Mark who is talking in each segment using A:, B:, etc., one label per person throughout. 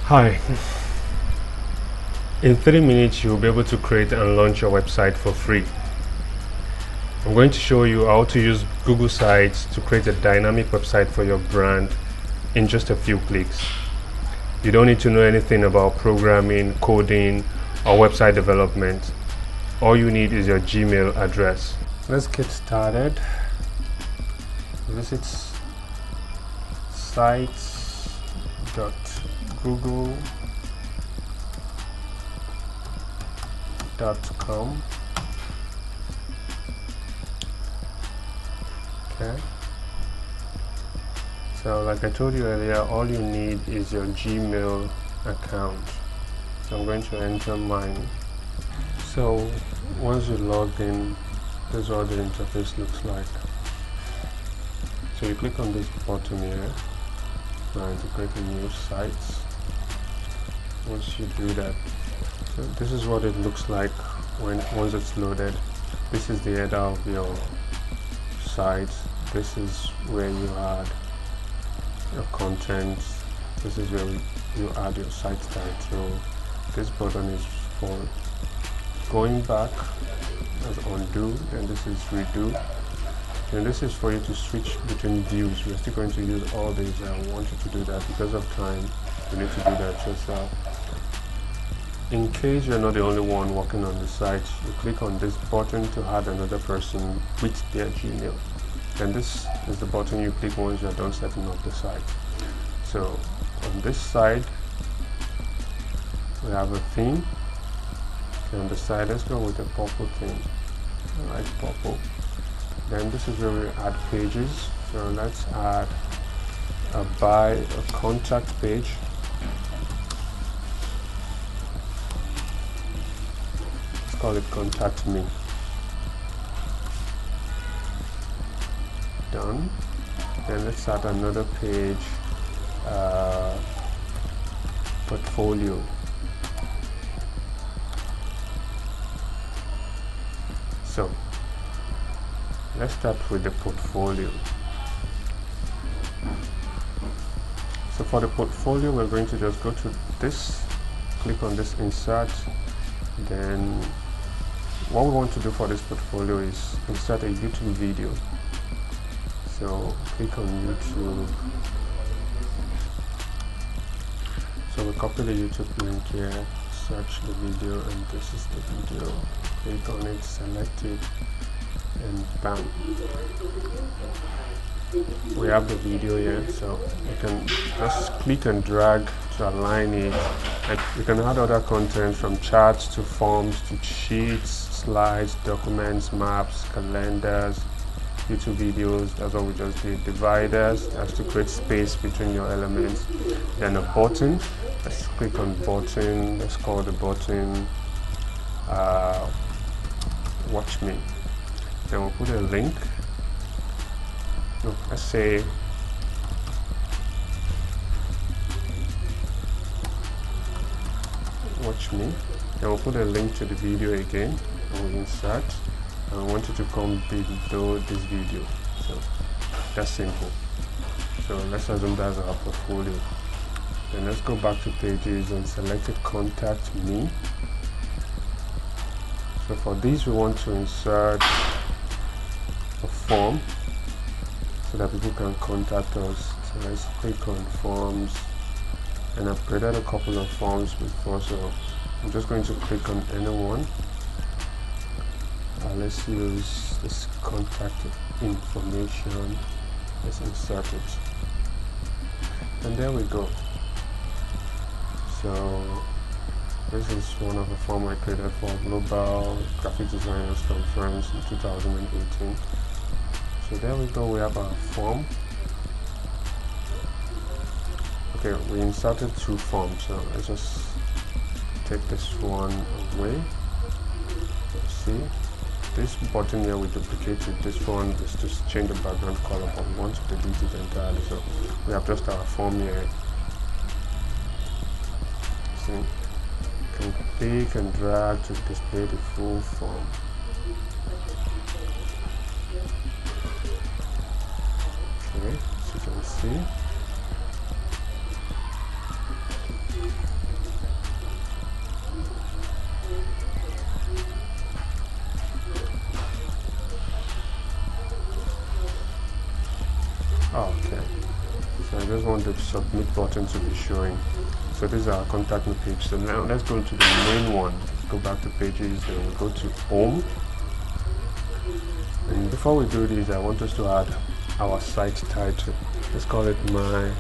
A: Hi. In 3 minutes you'll be able to create and launch your website for free. I'm going to show you how to use Google Sites to create a dynamic website for your brand in just a few clicks. You don't need to know anything about programming, coding, or website development. All you need is your Gmail address. Let's get started. Visit sites.google.com. Okay. So like I told you earlier, all you need is your Gmail account. So I'm going to enter mine. So once you log in, this is what the interface looks like. So you click on this button here and to create a new site. Once you do that, so this is what it looks like once it's loaded. This is the header of your site. This is where you add your content. This is where you add your site title. This button is for going back, as undo, and this is redo. And this is for you to switch between views. We're still going to use all these. I want you to do that because of time. You need to do that yourself. In case you're not the only one working on the site, you click on this button to add another person with their Gmail. And this is the button you click once you're done setting up the site. So on this side, we have a theme. Okay, on the side, let's go with a purple theme. I like purple. Then this is where we add pages. So let's add a contact page. Let's call it contact me. Done. Then let's add another page, portfolio. So let's start with the portfolio. So for the portfolio, we're going to just go to this, click on this insert. Then what we want to do for this portfolio is insert a YouTube video. So click on YouTube. So we copy the YouTube link here, search the video, and this is the video. Click on it, select it, and bam, we have the video here. So you can just click and drag to align it. And you can add other content from charts to forms to sheets, slides, documents, maps, calendars, YouTube videos. That's what we just did. Dividers, that's to create space between your elements. Then a button. Let's click on button. Let's call the button watch me. Then we'll put a link. No, let's say watch me. Then we'll put a link to the video again, and we'll insert. And I want you to come below this video. So that's simple. So let's assume that's our portfolio. Then let's go back to pages and select it, contact me. So for this, we want to insert a form so that people can contact us. So let's click on forms, and I've created a couple of forms before, so I'm just going to click on anyone. Let's use this contact information. Let's insert it, and there we go. So this is one of the forms I created for Global Graphic Designers Conference in 2018. So there we go, we have our form. Okay, we inserted 2 forms, so let's just take this one away. See, this button here we duplicated. This one is just change the background color, but we want to delete it entirely. So we have just our form here. See, you can click and drag to display the full form. Okay, as you can see. just want the submit button to be showing. So this is our contact me page. So now let's go to the main one. Go back to pages and we'll go to home. And before we do this, I want us to add our site title. Let's call it my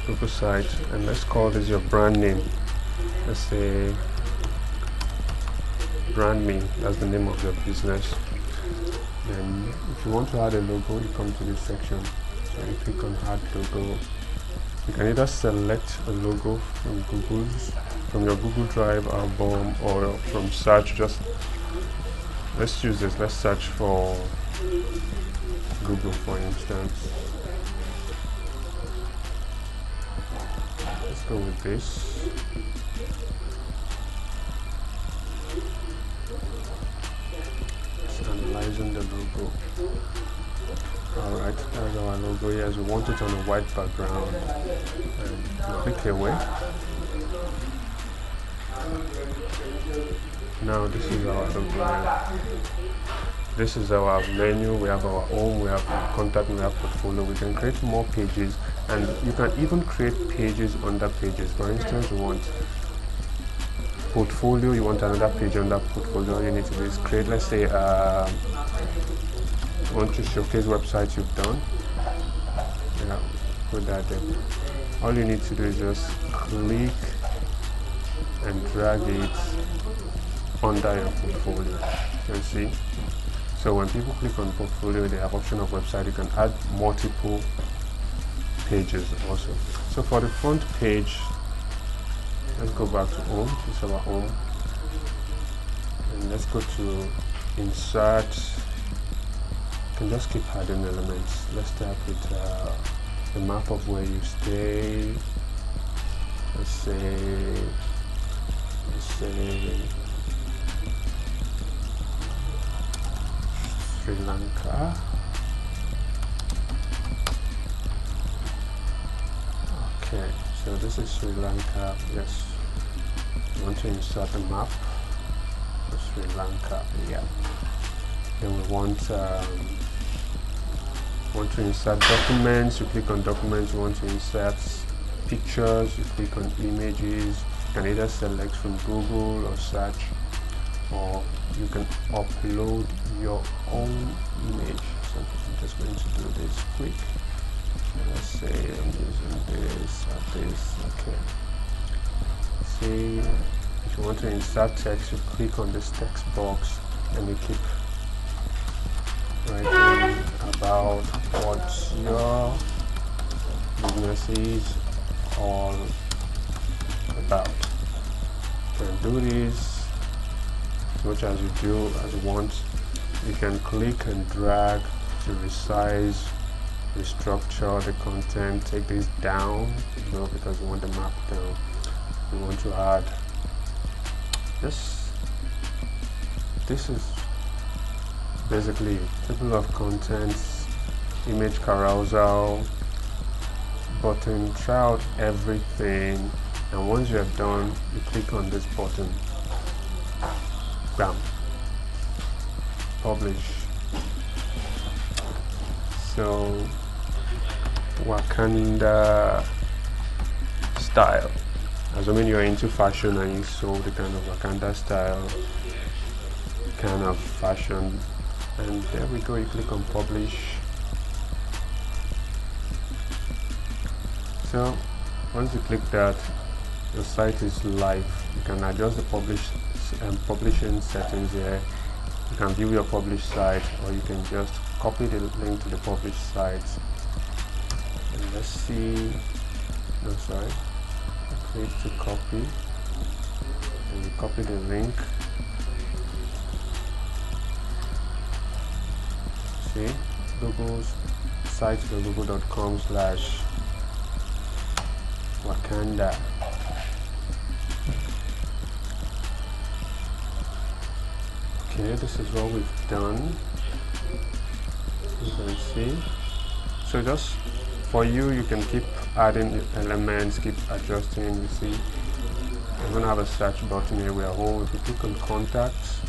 A: Google site, and let's call this your brand name. Let's say brand me, that's the name of your business. Then if you want to add a logo, you come to this section. So you click on add logo. You can either select a logo from your Google Drive album, or from search. Just let's use this. Let's search for Google, for instance. Let's go with this. It's analyzing the logo. Alright, that's our logo. Yes, we want it on a white background. And click away. Now this is our logo. This is our menu. We have our home, we have our contact, we have portfolio. We can create more pages, and you can even create pages under pages. For instance, you want portfolio, you want another page under portfolio. All you need to do is create, let's say, want to showcase websites you've done. Yeah, put that there. All you need to do is just click and drag it under your portfolio. You see. So when people click on portfolio, they have option of website. You can add multiple pages also. So for the front page, let's go back to home. This is our home, and let's go to insert. You can just keep adding elements. Let's start with the map of where you stay. Let's say Sri Lanka. Okay, so this is Sri Lanka. Yes, we want to insert a map of Sri Lanka. Yeah. Then we want to insert documents. You click on documents. You want to insert pictures. You click on images. You can either select from Google or search, or you can upload your own image. So I'm just going to do this quick. Let's say I'm using this or this. Okay. See, if you want to insert text, you click on this text box and you keep writing about what your business is all about. You can do this as much as you do as you want. You can click and drag to resize, restructure the content, take this down, because you want the map down. You want to add this. This is basically table of contents, image carousel, button. Try out everything, and once you're done, you click on this button. Bam. Publish. So Wakanda style. Assuming you're into fashion and you saw the kind of Wakanda style kind of fashion, and there we go. You click on publish. So once you click that, your site is live. You can adjust the publishing settings here. You can view your published site, or you can just copy the link to the published site. And let's see. No, sorry. Click to copy, and you copy the link. See, Google's site is google.com/Wakanda. Okay, this is what we've done. You can see. So just for you, you can keep adding elements, keep adjusting. You see, I'm gonna have a search button here. We are home. If you click on contacts,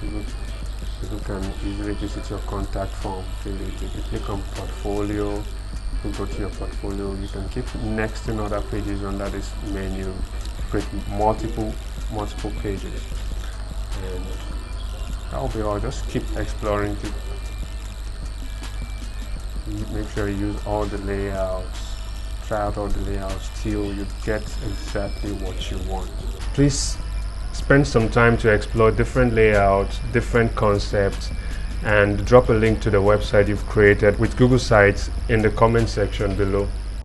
A: people can easily visit your contact form, fill it. If you click on portfolio, people go to your portfolio, you can keep nexting other pages under this menu, create multiple pages, and that will be all. Just keep exploring it. Make sure you use all the layouts, try out all the layouts till you get exactly what you want. Please spend some time to explore different layouts, different concepts, and drop a link to the website you've created with Google Sites in the comment section below.